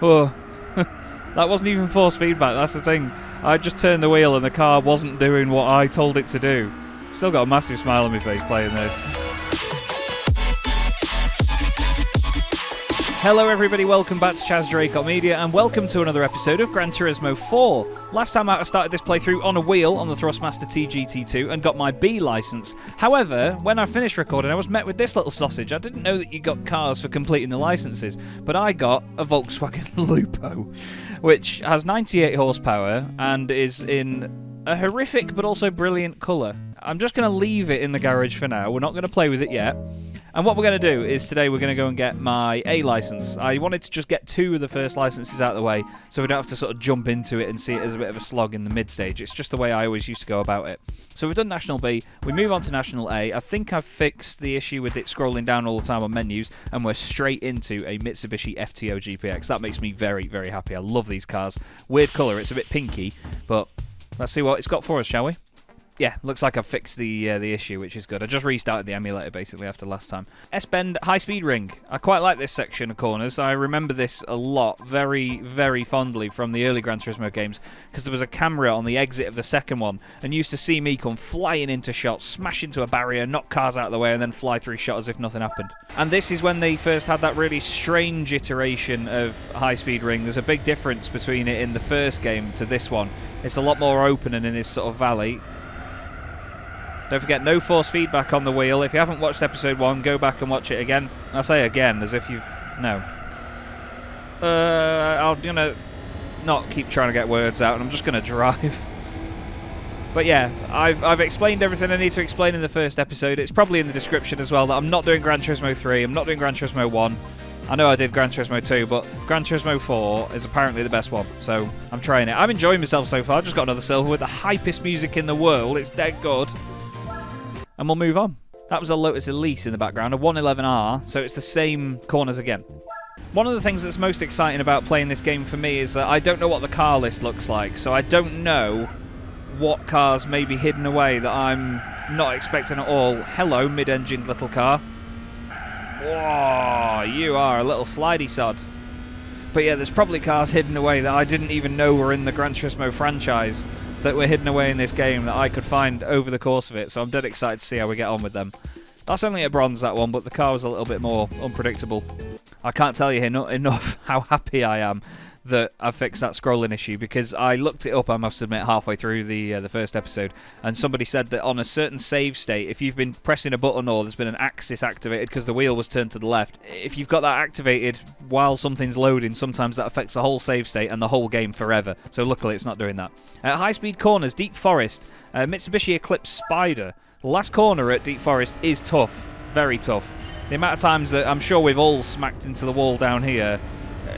Oh, that wasn't even force feedback, that's the thing. I just turned the wheel and the car wasn't doing what I told it to do. Still got a massive smile on my face playing this. Hello everybody, welcome back to Chaz Gnecco Media and welcome to another episode of Gran Turismo 4. Last time out I started this playthrough on a wheel on the Thrustmaster T-GT II and got my B licence. However, when I finished recording I was met with this little sausage. I didn't know that you got cars for completing the licences, but I got a Volkswagen Lupo, which has 98 horsepower and is in a horrific but also brilliant colour. I'm just going to leave it in the garage for now, we're not going to play with it yet. And what we're going to do is today we're going to go and get my A licence. I wanted to just get 2 of the first licences out of the way so we don't have to sort of jump into it and see it as a bit of a slog in the mid-stage. It's just the way I always used to go about it. So we've done National B, we move on to National A. I think I've fixed the issue with it scrolling down all the time on menus, and we're straight into a Mitsubishi FTO GPX. That makes me very, very happy. I love these cars. Weird colour, it's a bit pinky, but let's see what it's got for us, shall we? Yeah, looks like I've fixed the issue, which is good. I just restarted the emulator, basically, after last time. S-Bend high-speed ring. I quite like this section of corners. I remember this a lot, very, very fondly from the early Gran Turismo games, because there was a camera on the exit of the second one, and you used to see me come flying into shots, smash into a barrier, knock cars out of the way, and then fly through shot as if nothing happened. And this is when they first had that really strange iteration of high-speed ring. There's a big difference between it in the first game to this one. It's a lot more open and in this sort of valley. Don't forget, no force feedback on the wheel. If you haven't watched episode 1, go back and watch it again. I say again, as if you've... No. I'm going to not keep trying to get words out, and I'm just going to drive. But yeah, I've explained everything I need to explain in the first episode. It's probably in the description as well that I'm not doing Gran Turismo 3, I'm not doing Gran Turismo 1. I know I did Gran Turismo 2, but Gran Turismo 4 is apparently the best one, so I'm trying it. I'm enjoying myself so far. I just got another silver with the hypest music in the world. It's dead good. And we'll move on. That was a Lotus Elise in the background, a 111R, so it's the same corners again. One of the things that's most exciting about playing this game for me is that I don't know what the car list looks like, so I don't know what cars may be hidden away that I'm not expecting at all. Hello, mid-engined little car. Whoa, you are a little slidey sod. But yeah, there's probably cars hidden away that I didn't even know were in the Gran Turismo franchise that were hidden away in this game that I could find over the course of it, so I'm dead excited to see how we get on with them. That's only a bronze, that one, but the car was a little bit more unpredictable. I can't tell you enough how happy I am that I fixed that scrolling issue, because I looked it up, I must admit, halfway through the first episode, and somebody said that on a certain save state, if you've been pressing a button or there's been an axis activated because the wheel was turned to the left, if you've got that activated while something's loading, sometimes that affects the whole save state and the whole game forever. So luckily it's not doing that. High-speed corners, Deep Forest, Mitsubishi Eclipse Spider. The last corner at Deep Forest is tough, very tough. The amount of times that I'm sure we've all smacked into the wall down here,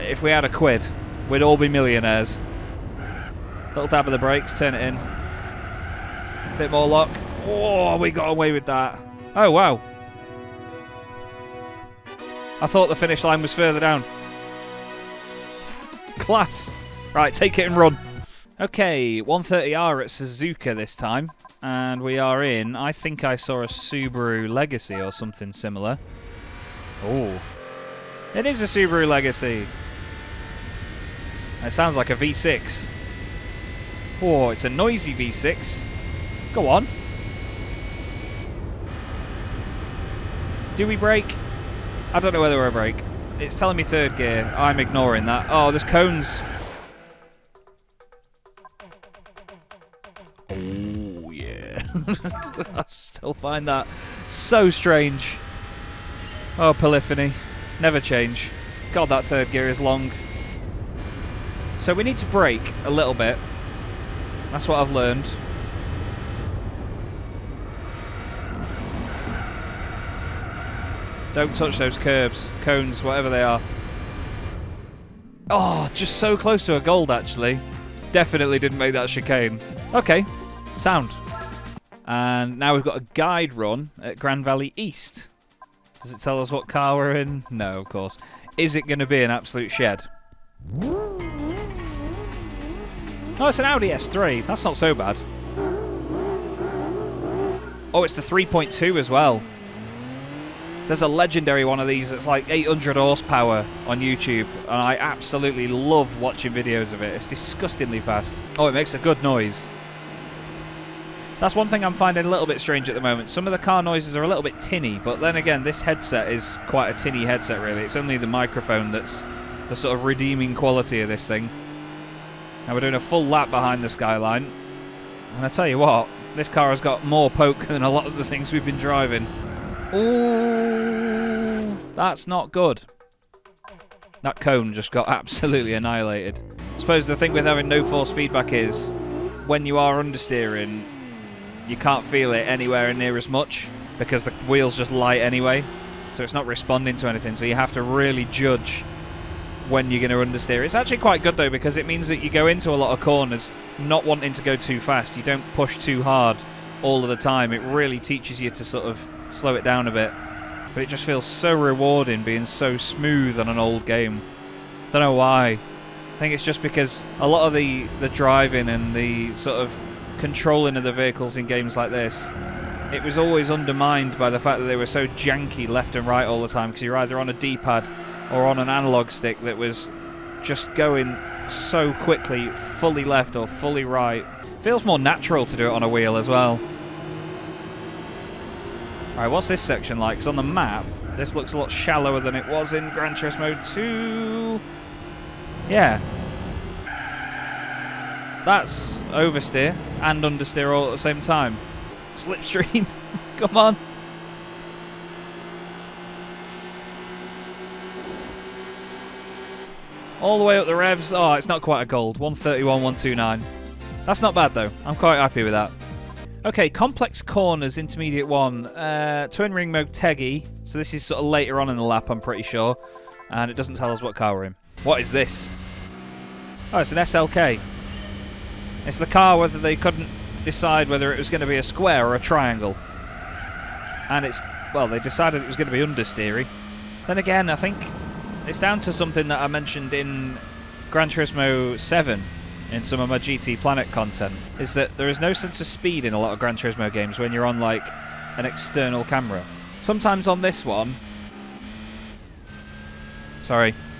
if we had a quid, we'd all be millionaires. Little dab of the brakes, turn it in. Bit more lock. Oh, we got away with that. Oh, wow. I thought the finish line was further down. Class. Right, take it and run. Okay, 130R at Suzuka this time. And we are in, I think I saw a Subaru Legacy or something similar. Oh. It is a Subaru Legacy. It sounds like a V6. Oh, it's a noisy V6. Go on. Do we brake? I don't know whether we're brake. It's telling me third gear. I'm ignoring that. Oh, there's cones. Oh, yeah. I still find that so strange. Oh, polyphony. Never change. God, that third gear is long. So we need to brake a little bit. That's what I've learned. Don't touch those curbs, cones, whatever they are. Oh, just so close to a gold, actually. Definitely didn't make that chicane. Okay, sound. And now we've got a guide run at Grand Valley East. Does it tell us what car we're in? No, of course. Is it going to be an absolute shed? Oh, it's an Audi S3. That's not so bad. Oh, it's the 3.2 as well. There's a legendary one of these that's like 800 horsepower on YouTube, and I absolutely love watching videos of it. It's disgustingly fast. Oh, it makes a good noise. That's one thing I'm finding a little bit strange at the moment. Some of the car noises are a little bit tinny, but then again, this headset is quite a tinny headset, really. It's only the microphone that's the sort of redeeming quality of this thing. Now we're doing a full lap behind the skyline, and I tell you what, this car has got more poke than a lot of the things we've been driving. Ooh, that's not good. That cone just got absolutely annihilated. I suppose the thing with having no force feedback is, when you are understeering, you can't feel it anywhere near as much because the wheels just light anyway, so it's not responding to anything, so you have to really judge when you're going to understeer. It's actually quite good though, because it means that you go into a lot of corners not wanting to go too fast. You don't push too hard all of the time. It really teaches you to sort of slow it down a bit, but it just feels so rewarding being so smooth on an old game. Don't know why. I think it's just because a lot of the driving and the sort of controlling of the vehicles in games like this, it was always undermined by the fact that they were so janky left and right all the time, because you're either on a D-pad or on an analog stick that was just going so quickly, fully left or fully right. Feels more natural to do it on a wheel as well. Alright, what's this section like? Because on the map, this looks a lot shallower than it was in Gran Turismo 2. Yeah. That's oversteer and understeer all at the same time. Slipstream. Come on. All the way up the revs. Oh, it's not quite a gold. 131, 129. That's not bad, though. I'm quite happy with that. Okay, complex corners, intermediate one. Twin ring Motegi. So this is sort of later on in the lap, I'm pretty sure. And it doesn't tell us what car we're in. What is this? Oh, it's an SLK. It's the car whether they couldn't decide whether it was going to be a square or a triangle. And it's, well, they decided it was going to be understeery. Then again, I think it's down to something that I mentioned in Gran Turismo 7 in some of my GT Planet content, is that there is no sense of speed in a lot of Gran Turismo games when you're on, like, an external camera. Sometimes on this one,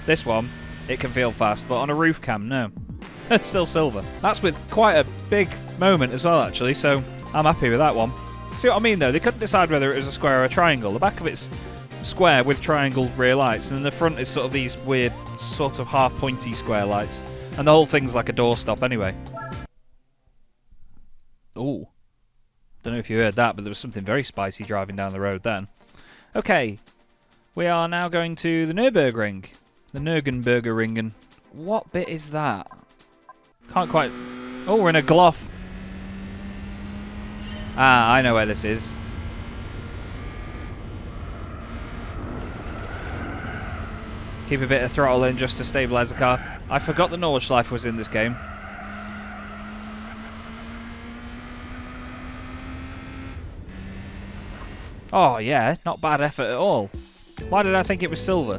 this one, it can feel fast, but on a roof cam, no. It's still silver. That's with quite a big moment as well, actually, so I'm happy with that one. See what I mean, though? They couldn't decide whether it was a square or a triangle. The back of it's square with triangle rear lights, and then the front is sort of these weird, sort of half-pointy square lights. And the whole thing's like a doorstop anyway. Ooh. Don't know if you heard that, but there was something very spicy driving down the road then. Okay. We are now going to the Nürburgring. The Nürnberger Ringen. What bit is that? Can't quite... Oh, we're in a Gloff. Ah, I know where this is. Keep a bit of throttle in just to stabilise the car. I forgot the Nordschleife was in this game. Oh yeah, not bad effort at all. Why did I think it was silver?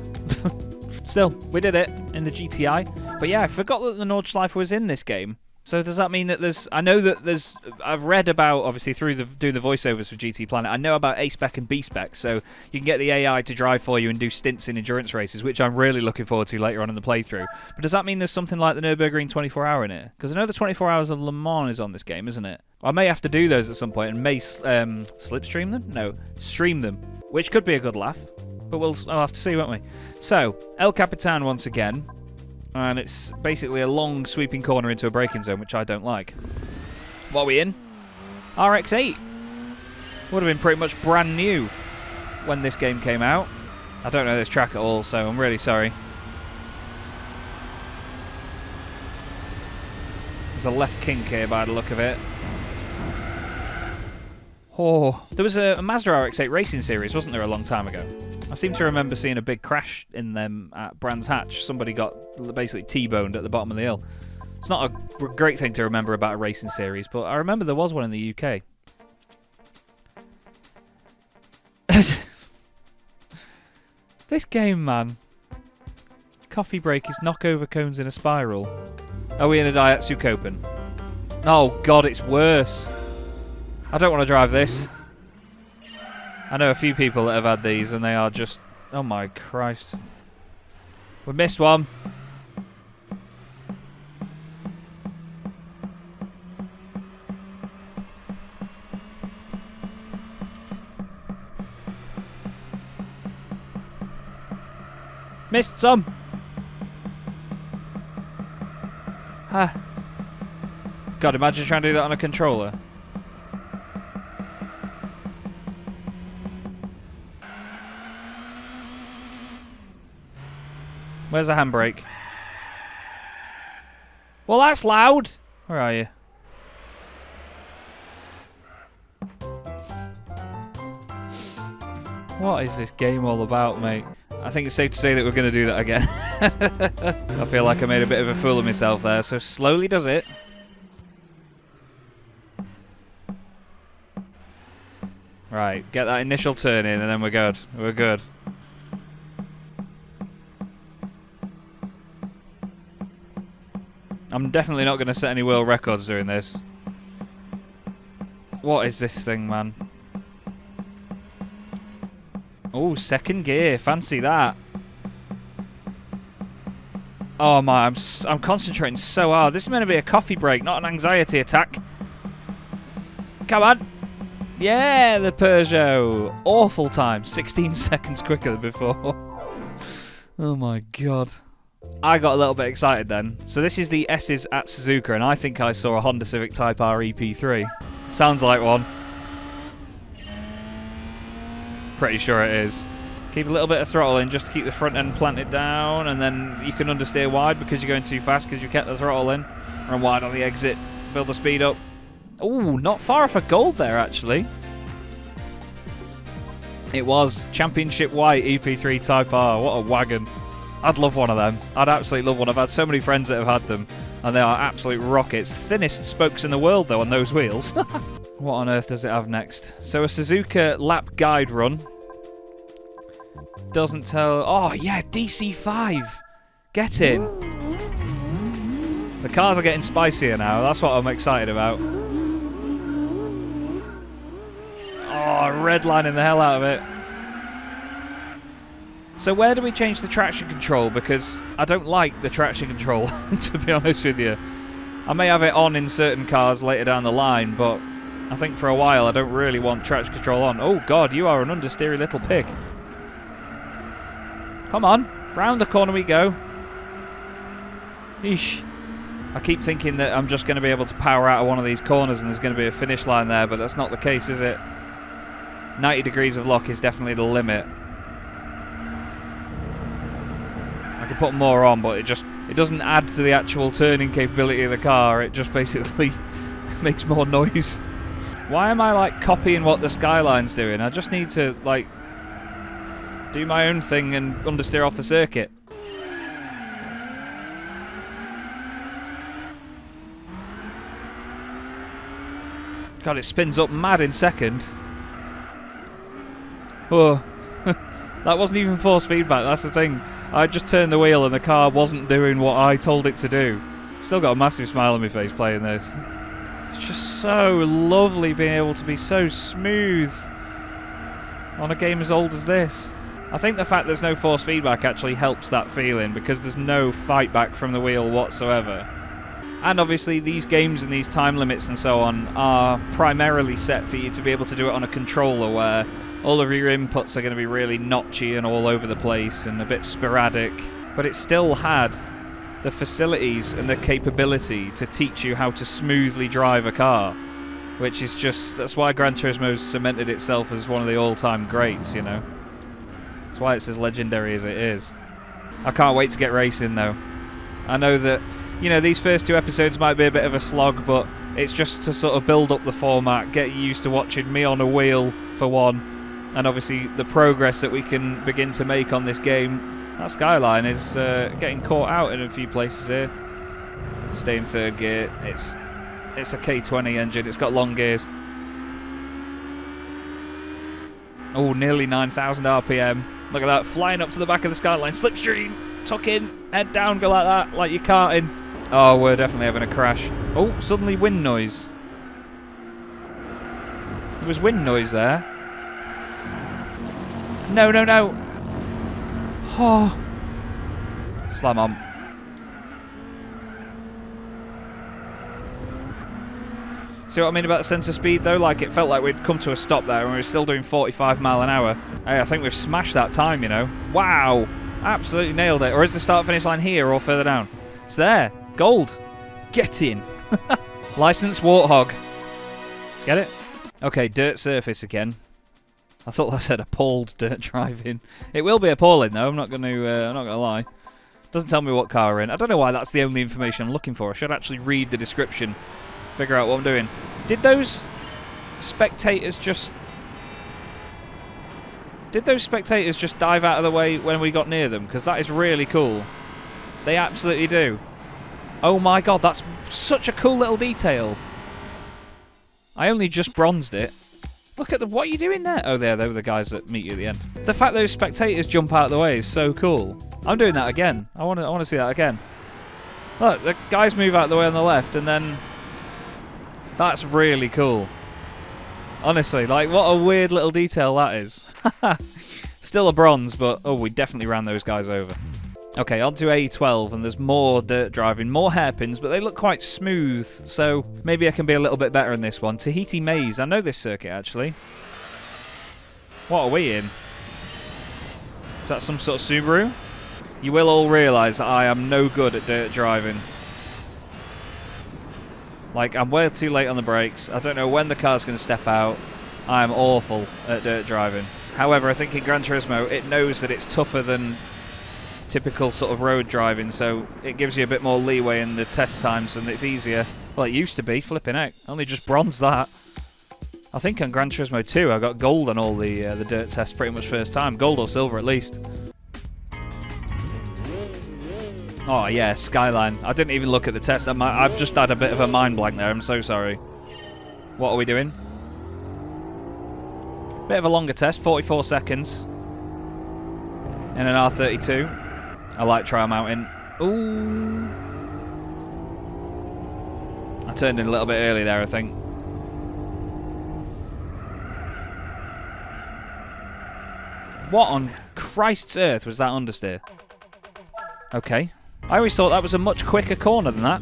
Still, we did it in the GTI. But yeah, I forgot that the Nordschleife was in this game. So does that mean that there's... I know that there's... I've read about, obviously, through doing the voiceovers for GT Planet, I know about A-Spec and B-Spec, so you can get the AI to drive for you and do stints in endurance races, which I'm really looking forward to later on in the playthrough. But does that mean there's something like the Nürburgring 24-hour in it? Because I know the 24 Hours of Le Mans is on this game, isn't it? I may have to do those at some point and may slipstream them? No, stream them, which could be a good laugh. But I'll have to see, won't we? So, El Capitan once again. And it's basically a long sweeping corner into a braking zone, which I don't like. What are we in? RX-8. Would have been pretty much brand new when this game came out. I don't know this track at all, so I'm really sorry. There's a left kink here by the look of it. Oh, there was a Mazda RX-8 racing series, wasn't there, a long time ago? I seem to remember seeing a big crash in them at Brands Hatch. Somebody got basically T-boned at the bottom of the hill. It's not a great thing to remember about a racing series, but I remember there was one in the UK. This game, man. Coffee break is knock over cones in a spiral. Are we in a Daihatsu Copen? Oh, God, it's worse. I don't want to drive this. I know a few people that have had these and they are just... Oh my Christ. We missed one. Missed some. Ah. God, imagine trying to do that on a controller. Where's the handbrake? Well, that's loud. Where are you? What is this game all about, mate? I think it's safe to say that we're going to do that again. I feel like I made a bit of a fool of myself there, so slowly does it. Right, get that initial turn in and then we're good. We're good. I'm definitely not going to set any world records doing this. What is this thing, man? Oh, second gear. Fancy that. Oh my, I'm concentrating so hard. This is meant to be a coffee break, not an anxiety attack. Come on. Yeah, the Peugeot. Awful time. 16 seconds quicker than before. Oh my god. I got a little bit excited then. So this is the S's at Suzuka, and I think I saw a Honda Civic Type R EP3. Sounds like one. Pretty sure it is. Keep a little bit of throttle in just to keep the front end planted down, and then you can understeer wide because you're going too fast because you kept the throttle in. Run wide on the exit. Build the speed up. Ooh, not far off a gold there, actually. It was Championship White EP3 Type R. What a wagon. I'd love one of them. I'd absolutely love one. I've had so many friends that have had them, and they are absolute rockets. Thinnest spokes in the world, though, on those wheels. What on earth does it have next? So a Suzuka lap guide run. Doesn't tell... Oh, yeah, DC5. Get in. The cars are getting spicier now. That's what I'm excited about. Oh, redlining the hell out of it. So where do we change the traction control? Because I don't like the traction control, to be honest with you. I may have it on in certain cars later down the line, but I think for a while I don't really want traction control on. Oh god, you are an understeery little pig. Come on, round the corner we go. Eesh. I keep thinking that I'm just going to be able to power out of one of these corners and there's going to be a finish line there, but that's not the case, is it? 90 degrees of lock is definitely the limit. I could put more on, but it doesn't add to the actual turning capability of the car. It just basically makes more noise. Why am I like copying what the Skyline's doing? I just need to like do my own thing and understeer off the circuit. God, it spins up mad in second. Oh. That wasn't even force feedback, that's the thing. I just turned the wheel and the car wasn't doing what I told it to do. Still got a massive smile on my face playing this. It's just so lovely being able to be so smooth on a game as old as this. I think the fact there's no force feedback actually helps that feeling because there's no fight back from the wheel whatsoever. And obviously these games and these time limits and so on are primarily set for you to be able to do it on a controller where all of your inputs are going to be really notchy and all over the place and a bit sporadic. But it still had the facilities and the capability to teach you how to smoothly drive a car. Which is just... that's why Gran Turismo's cemented itself as one of the all-time greats, you know. That's why it's as legendary as it is. I can't wait to get racing, though. I know that, you know, these first two episodes might be a bit of a slog, but it's just to sort of build up the format, get you used to watching me on a wheel, for one. And obviously the progress that we can begin to make on this game. That Skyline is getting caught out in a few places here. Stay in third gear. It's a K20 engine. It's got long gears. Oh, nearly 9,000 RPM. Look at that, flying up to the back of the Skyline. Slipstream, tuck in, head down, go like that, like you're karting. Oh, we're definitely having a crash. Oh, suddenly wind noise. There was wind noise there. No, no, no. Oh. Slam on. See what I mean about the sense of speed though? Like, it felt like we'd come to a stop there and we were still doing 45 mile an hour. Hey, I think we've smashed that time, you know. Wow. Absolutely nailed it. Or is the start finish line here or further down? It's there. Gold. Get in. License Warthog. Get it? Okay, dirt surface again. I thought I said appalled dirt driving. It will be appalling though. I'm not going to lie. Doesn't tell me what car we're in. I don't know why that's the only information I'm looking for. I should actually read the description. Figure out what I'm doing. Did those spectators just dive out of the way when we got near them? Because that is really cool. They absolutely do. Oh my god, that's such a cool little detail. I only just bronzed it. Look at what are you doing there? Oh, they were the guys that meet you at the end. The fact those spectators jump out of the way is so cool. I'm doing that again. I want to see that again. Look, the guys move out of the way on the left, and then that's really cool. Honestly, like, what a weird little detail that is. Still a bronze, but oh, we definitely ran those guys over. Okay, on to A12, and there's more dirt driving, more hairpins, but they look quite smooth, so maybe I can be a little bit better in this one. Tahiti Maze, I know this circuit, actually. What are we in? Is that some sort of Subaru? You will all realise that I am no good at dirt driving. Like, I'm way too late on the brakes. I don't know when the car's going to step out. I'm awful at dirt driving. However, I think in Gran Turismo, it knows that it's tougher than typical sort of road driving, so it gives you a bit more leeway in the test times and it's easier. Well, it used to be, flipping heck. Only just bronzed that. I think on Gran Turismo 2 I got gold on all the dirt tests pretty much first time. Gold or silver at least. Oh yeah, Skyline. I didn't even look at the test. I've just had a bit of a mind blank there, I'm so sorry. What are we doing? Bit of a longer test, 44 seconds. In an R32. I like Trial Mountain. Ooh. I turned in a little bit early there, I think. What on Christ's earth was that understeer? Okay. I always thought that was a much quicker corner than that.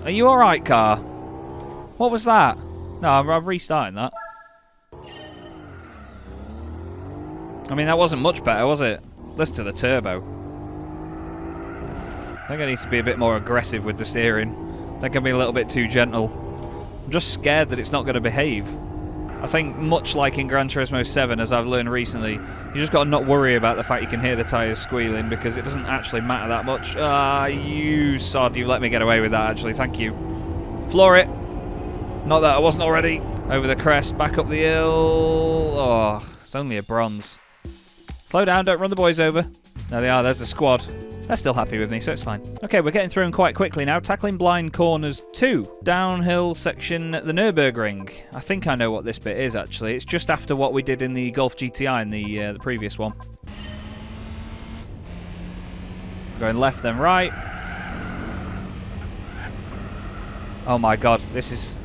Are you alright, car? What was that? No, I'm restarting that. I mean, that wasn't much better, was it? Listen to the turbo. I think I need to be a bit more aggressive with the steering. I think I'm being a little bit too gentle. I'm just scared that it's not going to behave. I think much like in Gran Turismo 7, as I've learned recently, you just got to not worry about the fact you can hear the tyres squealing because it doesn't actually matter that much. Ah, you sod, you've let me get away with that actually, thank you. Floor it. Not that I wasn't already. Over the crest, back up the hill. Oh, it's only a bronze. Slow down, don't run the boys over. There they are, there's the squad. They're still happy with me, so it's fine. Okay, we're getting through them quite quickly now. Tackling blind corners 2. Downhill section, the Nürburgring. I think I know what this bit is, actually. It's just after what we did in the Golf GTI in the previous one. Going left then right. Oh my god, this is...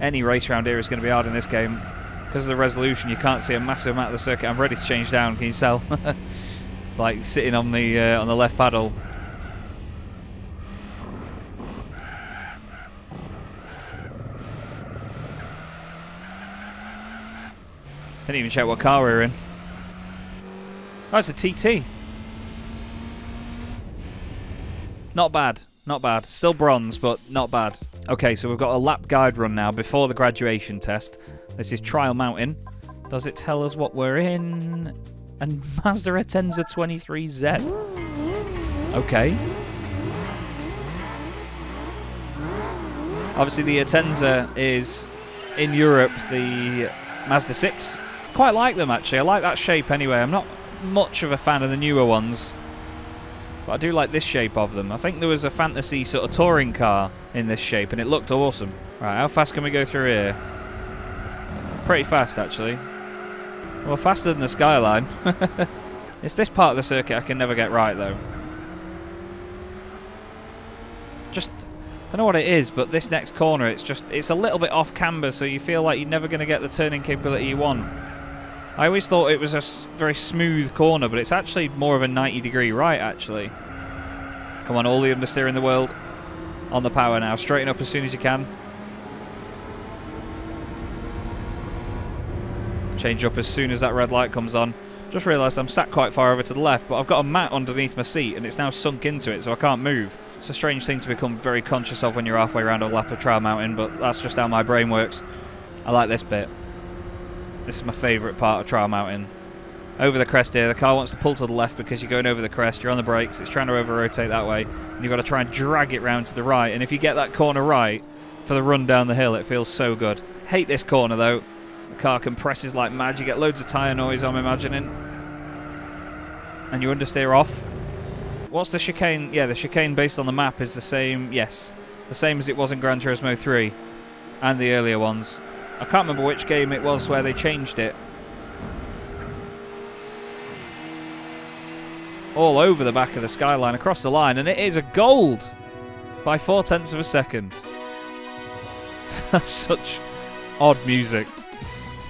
Any race round here is going to be hard in this game. Because of the resolution, you can't see a massive amount of the circuit. I'm ready to change down, can you tell? It's like sitting on the left paddle. Didn't even check what car we were in. Oh, it's a TT. Not bad, not bad. Still bronze, but not bad. Okay, so we've got a lap guide run now before the graduation test. This is Trial Mountain. Does it tell us what we're in? And Mazda Atenza 23Z. Okay. Obviously the Atenza is, in Europe, the Mazda 6. Quite like them actually, I like that shape anyway. I'm not much of a fan of the newer ones, but I do like this shape of them. I think there was a fantasy sort of touring car in this shape and it looked awesome. Right, how fast can we go through here? Pretty fast actually. Well, faster than the Skyline. It's this part of the circuit I can never get right though. Just Don't know what it is, but this next corner, it's a little bit off camber, so you feel like you're never going to get the turning capability you want. I always thought it was a very smooth corner, but it's actually more of a 90-degree right, actually. Come on, all the understeer in the world. On the power now. Straighten up as soon as you can. Change up as soon as that red light comes on. Just realised I'm sat quite far over to the left, but I've got a mat underneath my seat and it's now sunk into it, so I can't move. It's a strange thing to become very conscious of when you're halfway around a lap of trial mountain, but that's just how my brain works. I like this bit. This is my favourite part of trial mountain. Over the crest here, the car wants to pull to the left because you're going over the crest, you're on the brakes, it's trying to over-rotate that way, and you've got to try and drag it round to the right, and if you get that corner right for the run down the hill, it feels so good. Hate this corner though. The car compresses like mad, you get loads of tyre noise, I'm imagining. And you understeer off. What's the chicane? Yeah, the chicane based on the map is the same, yes. The same as it was in Gran Turismo 3 and the earlier ones. I can't remember which game it was where they changed it. All over the back of the skyline, across the line, and it is a gold by 0.4 of a second. That's such odd music.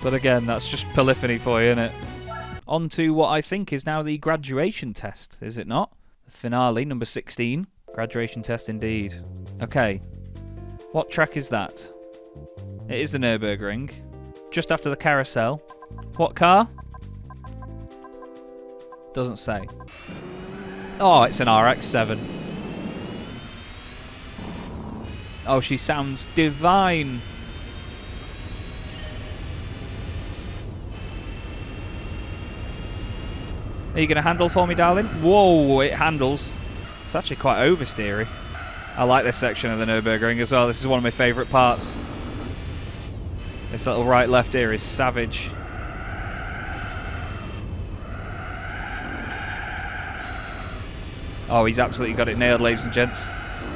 But again, that's just polyphony for you, innit? On to what I think is now the graduation test, is it not? The finale, number 16. Graduation test indeed. Okay. What track is that? It is the Nürburgring. Just after the carousel. What car? Doesn't say. Oh, it's an RX-7. Oh, she sounds divine. Are you going to handle for me, darling? Whoa, it handles. It's actually quite oversteery. I like this section of the Nürburgring as well. This is one of my favourite parts. This little right-left here is savage. Oh, he's absolutely got it nailed, ladies and gents.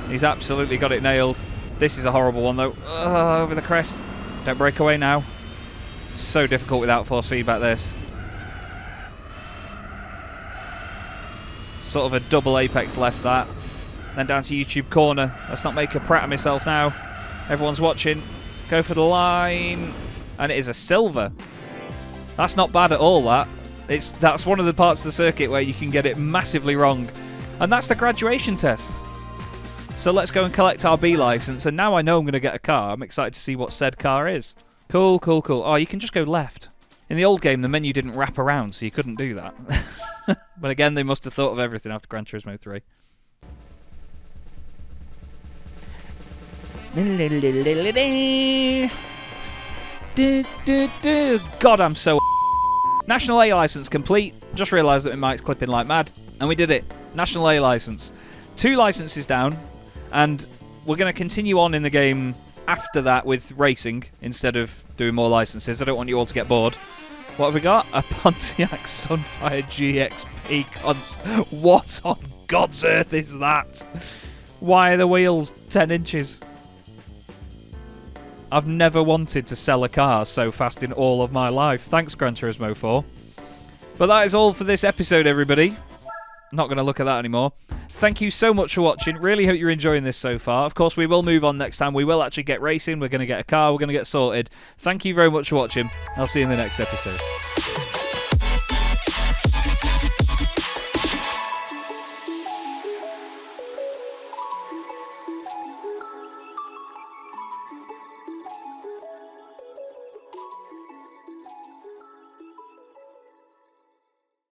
He's absolutely got it nailed. This is a horrible one, though. Over the crest. Don't break away now. So difficult without force feedback, this. Sort of a double apex left, that. Then down to YouTube corner. Let's not make a prat of myself now. Everyone's watching. Go for the line. And it is a silver. That's not bad at all, that. That's one of the parts of the circuit where you can get it massively wrong. And that's the graduation test. So let's go and collect our B license. And now I know I'm going to get a car. I'm excited to see what said car is. Cool, cool, cool. Oh, you can just go left. In the old game, the menu didn't wrap around, so you couldn't do that. But again, they must have thought of everything after Gran Turismo 3. God, I'm so... National A license complete. Just realised that my mic's clipping like mad. And we did it. National A license. 2 licenses down. And we're going to continue on in the game after that with racing instead of doing more licenses. I don't want you all to get bored. What have we got? A Pontiac Sunfire GXP What on God's earth is that? Why are the wheels 10 inches? I've never wanted to sell a car so fast in all of my life. Thanks, Gran Turismo 4. But that is all for this episode, everybody. Not going to look at that anymore. Thank you so much for watching. Really hope you're enjoying this so far. Of course, we will move on next time. We will actually get racing. We're going to get a car. We're going to get sorted. Thank you very much for watching. I'll see you in the next episode.